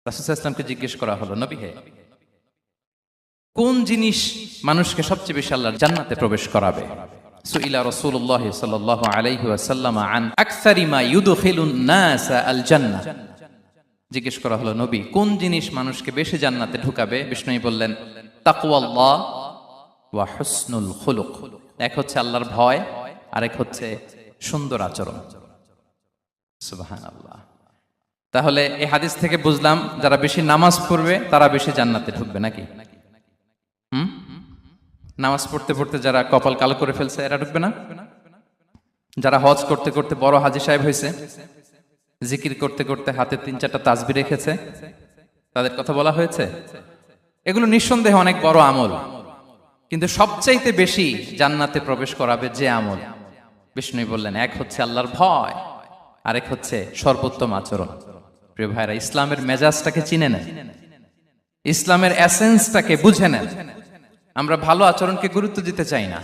রাসূল সাল্লাল্লাহু আলাইহি ওয়াসাল্লামকে জিজ্ঞেস করা হলো, নবী হে, কোন জিনিস মানুষকে সবচেয়ে বেশি আল্লাহর জান্নাতে প্রবেশ করাবে? সুইলা রাসূলুল্লাহ সাল্লাল্লাহু আলাইহি ওয়াসাল্লাম আন আকসারি মা ইউদখিলুন নাস আল জান্নাহ। জিজ্ঞেস করা হলো, নবী কোন জিনিস মানুষকে বেশি জান্নাতে ঢুকাবে? বিষ্ণু বললেন, তাকওয়াল্লাহ ওয়া হুসনুল খুলুক। এক হচ্ছে আল্লাহর ভয়, আরেক হচ্ছে সুন্দর আচরণ। সুবহানাল্লাহ। তাহলে এই হাদিস থেকে বুঝলাম, যারা বেশি নামাজ পড়বে তারা বেশি জান্নাতে ঢুকবে নাকি? নামাজ পড়তে পড়তে যারা কপাল কালো করে ফেলছে এরা ঢুকবে না? যারা হজ করতে করতে বড় হাজী সাহেব হয়েছে, জিকির করতে করতে হাতে 3-4টা তাসবিহ রেখেছে, তাদের কথা বলা হয়েছে। এগুলো নিঃসন্দেহে অনেক বড় আমল, কিন্তু সবচাইতে বেশি জান্নাতে প্রবেশ করাবে যে আমল, বিষ্ণু বললেন, এক হচ্ছে আল্লাহর ভয়, আরেক হচ্ছে সর্বোত্তম আচরণ। প্রিয় ভাইরা, ইসলামের মেজাজটাকে চিনে নেন, ইসলামের এসেন্সটাকে বুঝে নেন। আমরা ভালো আচরণকে গুরুত্ব দিতে চাই না।